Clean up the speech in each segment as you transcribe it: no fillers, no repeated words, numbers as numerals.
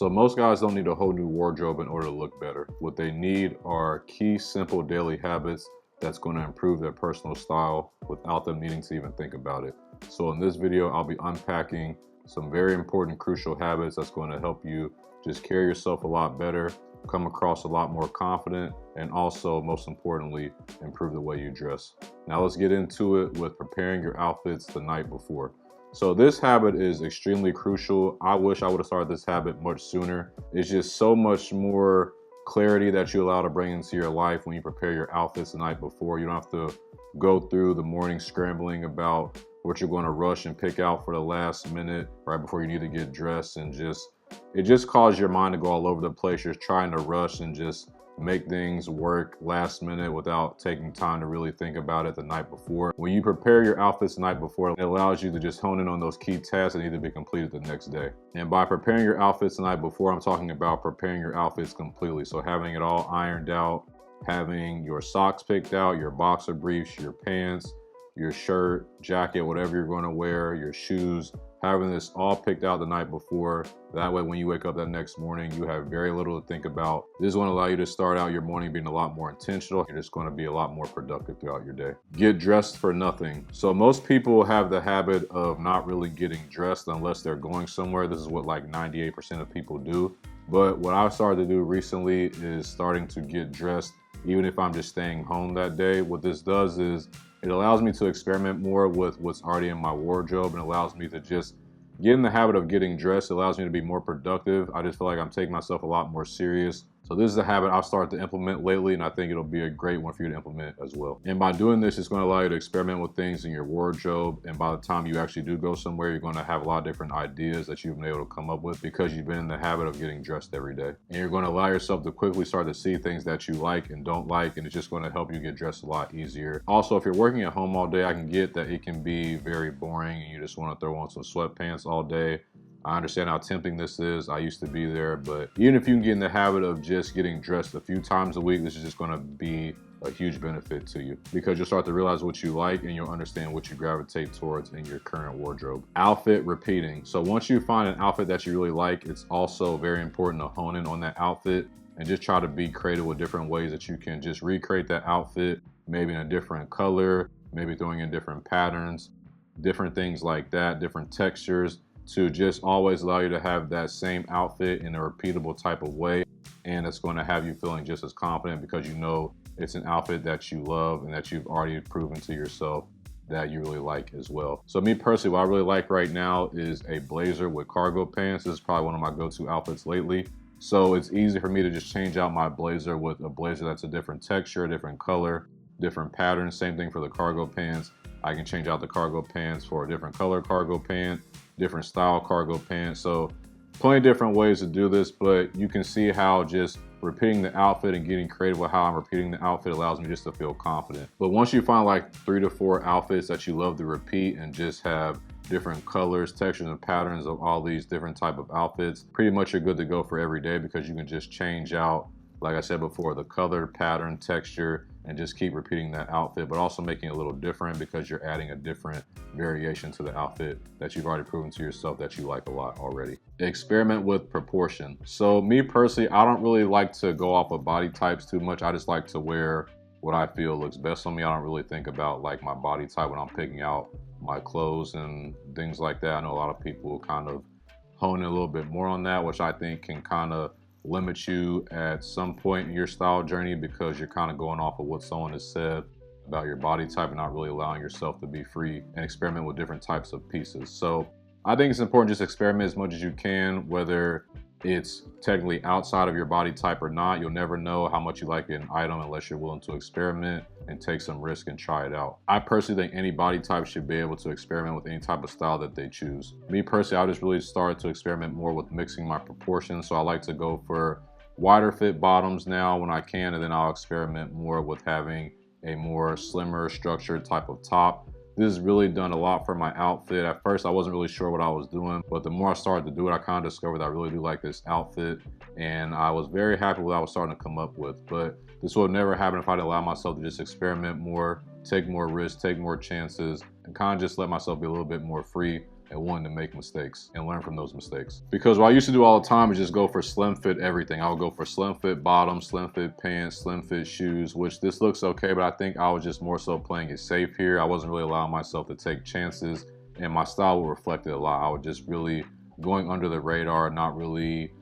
So most guys don't need a whole new wardrobe in order to look better. What they need are key, simple daily habits that's going to improve their personal style without them needing to even think about it. So in this video, I'll be unpacking some very important, crucial habits that's going to help you just carry yourself a lot better, come across a lot more confident, and also, most importantly, improve the way you dress. Now let's get into it with preparing your outfits the night before. So this habit is extremely crucial. I wish I would have started this habit much sooner. It's just so much more clarity that you allow to bring into your life when you prepare your outfits the night before. You don't have to go through the morning scrambling about what you're going to rush and pick out for the last minute right before you need to get dressed, and it just causes your mind to go all over the place. You're trying to rush and just make things work last minute without taking time to really think about it the night before. When you prepare your outfits the night before, it allows you to just hone in on those key tasks that need to be completed the next day. And by preparing your outfits the night before, I'm talking about preparing your outfits completely. So having it all ironed out, having your socks picked out, your boxer briefs, your pants, your shirt, jacket, whatever you're going to wear, your shoes, having this all picked out the night before. That way, when you wake up that next morning, you have very little to think about. This is going to allow you to start out your morning being a lot more intentional. You're just going to be a lot more productive throughout your day. Get dressed for nothing. So most people have the habit of not really getting dressed unless they're going somewhere. This is what like 98% of people do. But what I've started to do recently is starting to get dressed even if I'm just staying home that day. What this does is it allows me to experiment more with what's already in my wardrobe, and allows me to just get in the habit of getting dressed. It allows me to be more productive. I just feel like I'm taking myself a lot more serious. So this is a habit I've started to implement lately, and I think it'll be a great one for you to implement as well. And by doing this, it's going to allow you to experiment with things in your wardrobe. And by the time you actually do go somewhere, you're going to have a lot of different ideas that you've been able to come up with because you've been in the habit of getting dressed every day. And you're going to allow yourself to quickly start to see things that you like and don't like, and it's just going to help you get dressed a lot easier. Also, if you're working at home all day, I can get that it can be very boring and you just want to throw on some sweatpants all day. I understand how tempting this is. I used to be there, but even if you can get in the habit of just getting dressed a few times a week, this is just going to be a huge benefit to you because you'll start to realize what you like and you'll understand what you gravitate towards in your current wardrobe. Outfit repeating. So once you find an outfit that you really like, it's also very important to hone in on that outfit and just try to be creative with different ways that you can just recreate that outfit, maybe in a different color, maybe throwing in different patterns, different things like that, different textures, to just always allow you to have that same outfit in a repeatable type of way. And it's going to have you feeling just as confident because you know it's an outfit that you love and that you've already proven to yourself that you really like as well. So me personally, what I really like right now is a blazer with cargo pants. This is probably one of my go-to outfits lately. So it's easy for me to just change out my blazer with a blazer that's a different texture, different color, different pattern. Same thing for the cargo pants. I can change out the cargo pants for a different color cargo pant, different style cargo pants. So plenty of different ways to do this, but you can see how just repeating the outfit and getting creative with how I'm repeating the outfit allows me just to feel confident. But once you find like 3 to 4 outfits that you love to repeat and just have different colors, textures, and patterns of all these different type of outfits, pretty much you're good to go for every day because you can just change out, like I said before, the color, pattern, texture, and just keep repeating that outfit, but also making it a little different because you're adding a different variation to the outfit that you've already proven to yourself that you like a lot already. Experiment with proportion. So me personally, I don't really like to go off of body types too much. I just like to wear what I feel looks best on me. I don't really think about like my body type when I'm picking out my clothes and things like that. I know a lot of people kind of hone in a little bit more on that, which I think can kind of limit you at some point in your style journey because you're kind of going off of what someone has said about your body type and not really allowing yourself to be free and experiment with different types of pieces. So I think it's important just experiment as much as you can, whether it's technically outside of your body type or not. You'll never know how much you like an item unless you're willing to experiment and take some risk and try it out. I personally think any body type should be able to experiment with any type of style that they choose. Me personally, I just really started to experiment more with mixing my proportions. So I like to go for wider fit bottoms now when I can, and then I'll experiment more with having a more slimmer structured type of top. This has really done a lot for my outfit. At first, I wasn't really sure what I was doing, but the more I started to do it, I kind of discovered that I really do like this outfit, and I was very happy with what I was starting to come up with. But this would have never happened if I didn't allow myself to just experiment more, take more risks, take more chances, and kind of just let myself be a little bit more free and wanting to make mistakes and learn from those mistakes. Because what I used to do all the time is just go for slim fit everything. I would go for slim fit bottoms, slim fit pants, slim fit shoes, which this looks okay, but I think I was just more so playing it safe here. I wasn't really allowing myself to take chances, and my style would reflect it a lot. I was just really going under the radar, not really,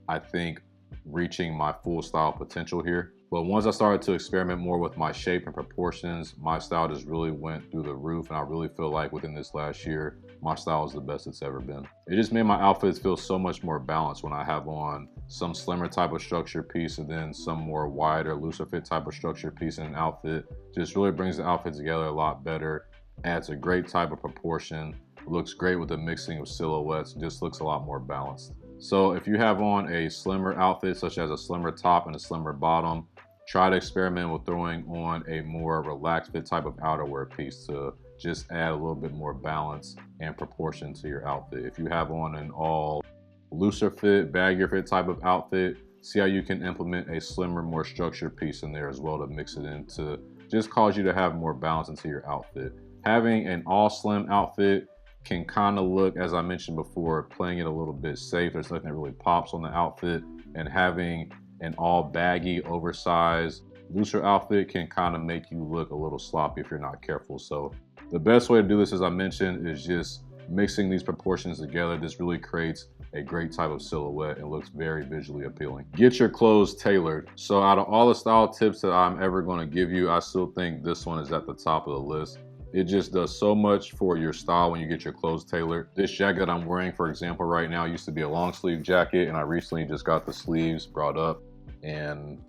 I think, reaching my full style potential here. But once I started to experiment more with my shape and proportions, my style just really went through the roof, and I really feel like within this last year, my style is the best it's ever been. It just made my outfits feel so much more balanced when I have on some slimmer type of structured piece and then some more wider, looser fit type of structured piece in an outfit. Just really brings the outfit together a lot better, adds a great type of proportion, looks great with the mixing of silhouettes, just looks a lot more balanced. So if you have on a slimmer outfit, such as a slimmer top and a slimmer bottom, try to experiment with throwing on a more relaxed fit type of outerwear piece to just add a little bit more balance and proportion to your outfit. If you have on an all looser fit, baggier fit type of outfit, see how you can implement a slimmer, more structured piece in there as well to mix it in to just cause you to have more balance into your outfit. Having an all slim outfit can kind of look, as I mentioned before, playing it a little bit safe. There's nothing that really pops on the outfit, and having an all baggy, oversized, looser outfit can kind of make you look a little sloppy if you're not careful. So the best way to do this, as I mentioned, is just mixing these proportions together. This really creates a great type of silhouette and looks very visually appealing. Get your clothes tailored. So out of all the style tips that I'm ever going to give you, I still think this one is at the top of the list. It just does so much for your style when you get your clothes tailored. This jacket that I'm wearing, for example, right now used to be a long sleeve jacket, and I recently just got the sleeves brought up, and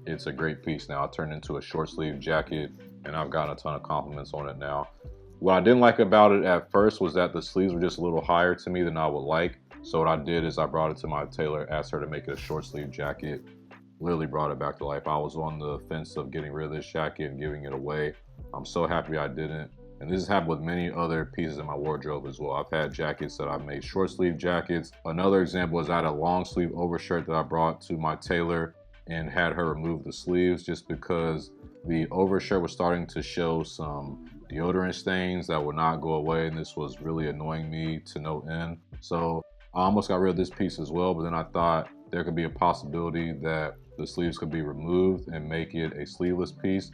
it's a great piece now. I turned into a short sleeve jacket, and I've gotten a ton of compliments on it now. What I didn't like about it at first was that the sleeves were just a little higher to me than I would like. So what I did is I brought it to my tailor, asked her to make it a short sleeve jacket, literally brought it back to life. I was on the fence of getting rid of this jacket and giving it away. I'm so happy I didn't. And this has happened with many other pieces in my wardrobe as well. I've had jackets that I've made short sleeve jackets. Another example is I had a long sleeve overshirt that I brought to my tailor and had her remove the sleeves just because the overshirt was starting to show some deodorant stains that would not go away, and this was really annoying me to no end. So I almost got rid of this piece as well, but then I thought there could be a possibility that the sleeves could be removed and make it a sleeveless piece.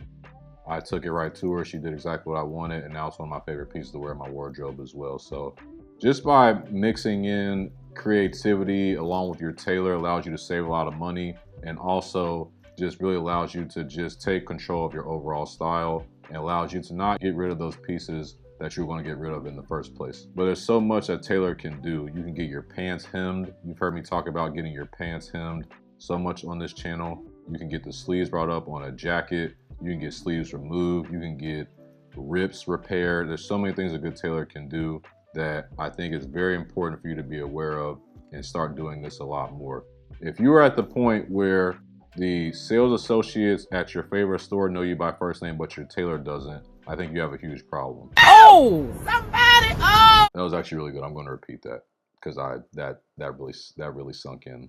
I took it right to her. She did exactly what I wanted, and now it's one of my favorite pieces to wear in my wardrobe as well. So just by mixing in creativity along with your tailor allows you to save a lot of money, and also just really allows you to just take control of your overall style and allows you to not get rid of those pieces that you're going to get rid of in the first place. But there's so much a tailor can do. You can get your pants hemmed. You've heard me talk about getting your pants hemmed so much on this channel. You can get the sleeves brought up on a jacket. You can get sleeves removed. You can get rips repaired. There's so many things a good tailor can do that I think is very important for you to be aware of and start doing this a lot more. If you are at the point where the sales associates at your favorite store know you by first name, but your tailor doesn't, I think you have a huge problem. Oh! Somebody! Oh! That was actually really good. I'm going to repeat that because that really sunk in.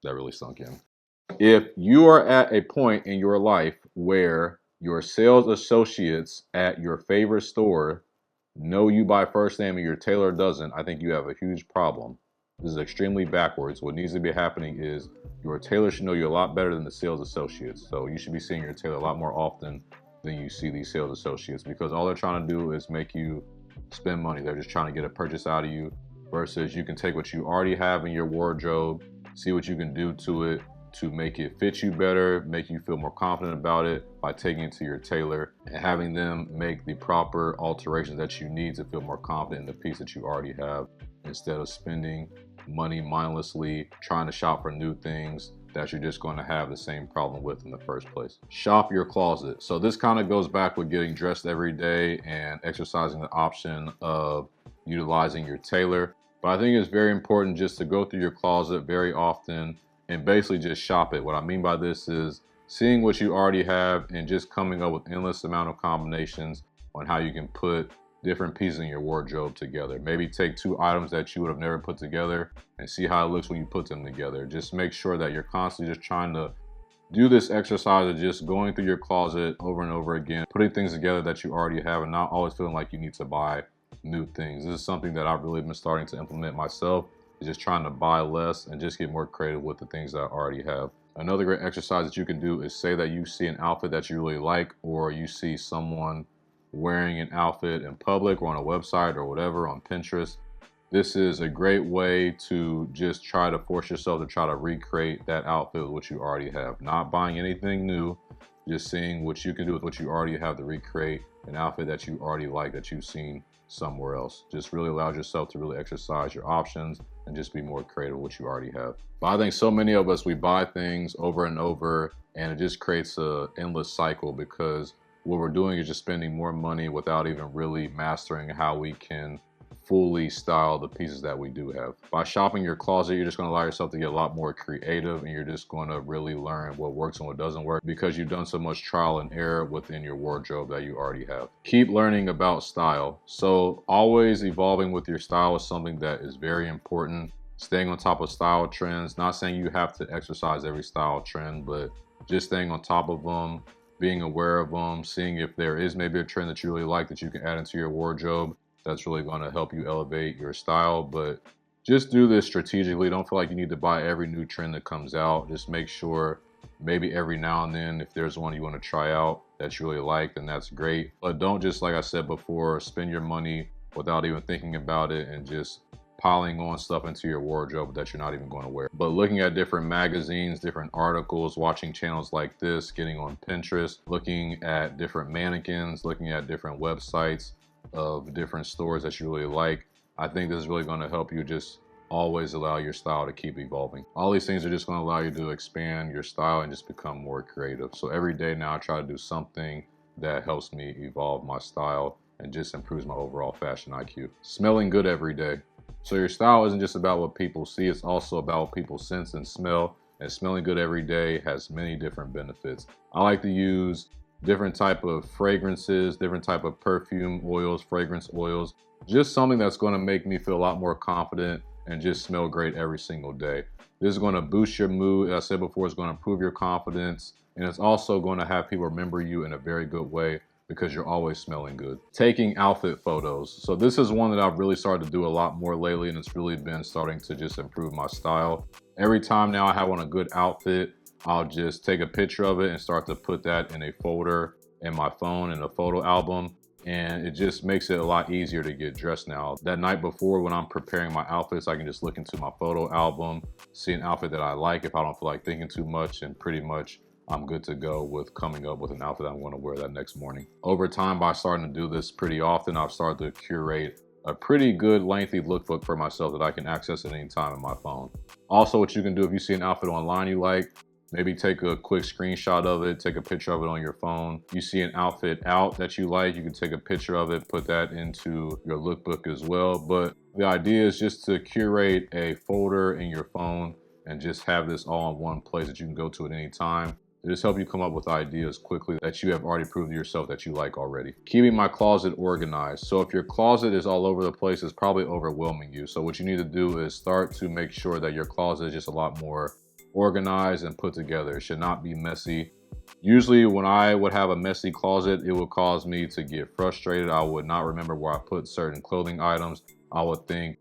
That really sunk in. If you are at a point in your life where your sales associates at your favorite store know you by first name and your tailor doesn't, I think you have a huge problem. This is extremely backwards. What needs to be happening is your tailor should know you a lot better than the sales associates. So you should be seeing your tailor a lot more often than you see these sales associates, because all they're trying to do is make you spend money. They're just trying to get a purchase out of you, versus you can take what you already have in your wardrobe, see what you can do to it to make it fit you better, make you feel more confident about it by taking it to your tailor and having them make the proper alterations that you need to feel more confident in the piece that you already have, instead of spending money mindlessly trying to shop for new things that you're just going to have the same problem with in the first place. Shop your closet. So this kind of goes back with getting dressed every day and exercising the option of utilizing your tailor. But I think it's very important just to go through your closet very often and basically just shop it. What I mean by this is seeing what you already have and just coming up with endless amount of combinations on how you can put different pieces in your wardrobe together. Maybe take two items that you would have never put together and see how it looks when you put them together. Just make sure that you're constantly just trying to do this exercise of just going through your closet over and over again, putting things together that you already have and not always feeling like you need to buy new things. This is something that I've really been starting to implement myself, is just trying to buy less and just get more creative with the things that I already have. Another great exercise that you can do is say that you see an outfit that you really like, or you see someone wearing an outfit in public or on a website or whatever on Pinterest. This is a great way to just try to force yourself to try to recreate that outfit with what you already have. Not buying anything new, just seeing what you can do with what you already have to recreate an outfit that you already like, that you've seen somewhere else. Just really allows yourself to really exercise your options and just be more creative with what you already have. But I think so many of us, we buy things over and over, and it just creates an endless cycle, because what we're doing is just spending more money without even really mastering how we can fully style the pieces that we do have. By shopping your closet, you're just going to allow yourself to get a lot more creative, and you're just going to really learn what works and what doesn't work, because you've done so much trial and error within your wardrobe that you already have. Keep learning about style. So always evolving with your style is something that is very important. Staying on top of style trends, not saying you have to exercise every style trend, but just staying on top of them, being aware of them, seeing if there is maybe a trend that you really like that you can add into your wardrobe. That's really going to help you elevate your style. But just do this strategically. Don't feel like you need to buy every new trend that comes out. Just make sure maybe every now and then, if there's one you want to try out that you really like, then that's great. But don't just, like I said before, spend your money without even thinking about it and just piling on stuff into your wardrobe that you're not even going to wear. But looking at different magazines, different articles, watching channels like this, getting on Pinterest, looking at different mannequins, looking at different websites of different stores that you really like, I think this is really going to help you just always allow your style to keep evolving. All these things are just going to allow you to expand your style and just become more creative. So every day now I try to do something that helps me evolve my style and just improves my overall fashion IQ. Smelling good every day. So your style isn't just about what people see, it's also about what people sense and smell. And smelling good every day has many different benefits. I like to use different type of fragrances, different type of perfume oils, fragrance oils, just something that's going to make me feel a lot more confident and just smell great every single day. This is going to boost your mood. As I said before, it's going to improve your confidence, and it's also going to have people remember you in a very good way because you're always smelling good. Taking outfit photos. So this is one that I've really started to do a lot more lately, and it's really been starting to just improve my style. Every time now I have on a good outfit, I'll just take a picture of it and start to put that in a folder in my phone in a photo album. And it just makes it a lot easier to get dressed now. That night before, when I'm preparing my outfits, I can just look into my photo album, see an outfit that I like if I don't feel like thinking too much, and pretty much I'm good to go with coming up with an outfit I'm going to wear that next morning. Over time, by starting to do this pretty often, I've started to curate a pretty good lengthy lookbook for myself that I can access at any time in my phone. Also, what you can do if you see an outfit online you like, maybe take a quick screenshot of it, take a picture of it on your phone. You see an outfit out that you like, you can take a picture of it, put that into your lookbook as well. But the idea is just to curate a folder in your phone and just have this all in one place that you can go to at any time. It just help you come up with ideas quickly that you have already proved to yourself that you like already. Keeping my closet organized. So if your closet is all over the place, it's probably overwhelming you. So what you need to do is start to make sure that your closet is just a lot more organized and put together. It should not be messy. Usually when I would have a messy closet, it would cause me to get frustrated. I would not remember where I put certain clothing items. I would think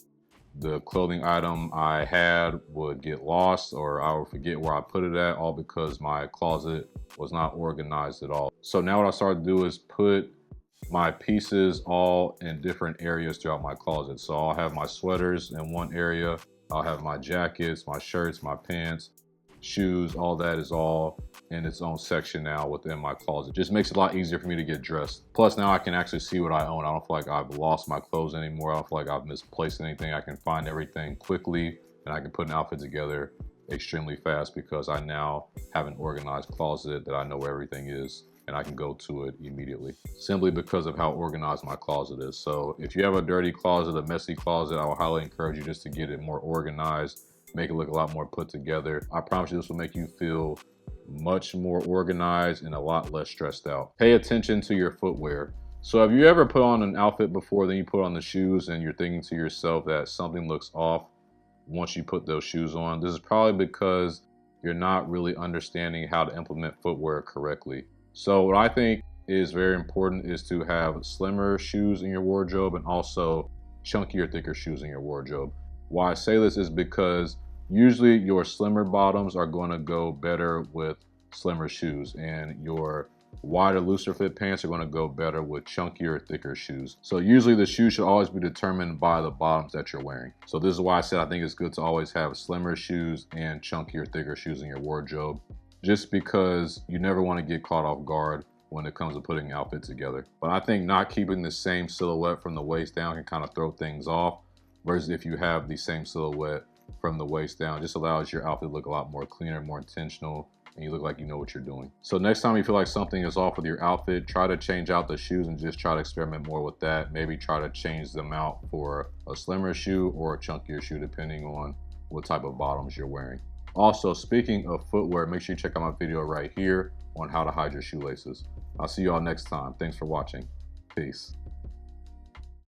the clothing item I had would get lost, or I would forget where I put it at, all because my closet was not organized at all. So now what I started to do is put my pieces all in different areas throughout my closet. So I'll have my sweaters in one area, I'll have my jackets, my shirts, my pants, shoes, all that is all in its own section now within my closet. Just makes it a lot easier for me to get dressed. Plus now I can actually see what I own. I don't feel like I've lost my clothes anymore. I don't feel like I've misplaced anything. I can find everything quickly and I can put an outfit together extremely fast because I now have an organized closet that I know where everything is and I can go to it immediately, simply because of how organized my closet is. So if you have a dirty closet, a messy closet, I will highly encourage you just to get it more organized, make it look a lot more put together. I promise you this will make you feel much more organized and a lot less stressed out. Pay attention to your footwear. So have you ever put on an outfit before, then you put on the shoes and you're thinking to yourself that something looks off once you put those shoes on? This is probably because you're not really understanding how to implement footwear correctly. So what I think is very important is to have slimmer shoes in your wardrobe and also chunkier, thicker shoes in your wardrobe. Why I say this is because usually your slimmer bottoms are going to go better with slimmer shoes, and your wider, looser fit pants are going to go better with chunkier, thicker shoes. So usually the shoe should always be determined by the bottoms that you're wearing. So this is why I said I think it's good to always have slimmer shoes and chunkier, thicker shoes in your wardrobe, just because you never want to get caught off guard when it comes to putting an outfit together. But I think not keeping the same silhouette from the waist down can kind of throw things off, versus if you have the same silhouette from the waist down, just allows your outfit to look a lot more cleaner, more intentional, and you look like you know what you're doing. So next time you feel like something is off with your outfit, try to change out the shoes and just try to experiment more with that. Maybe try to change them out for a slimmer shoe or a chunkier shoe, depending on what type of bottoms you're wearing. Also, speaking of footwear, make sure you check out my video right here on how to hide your shoelaces. I'll see you all next time. Thanks for watching. Peace.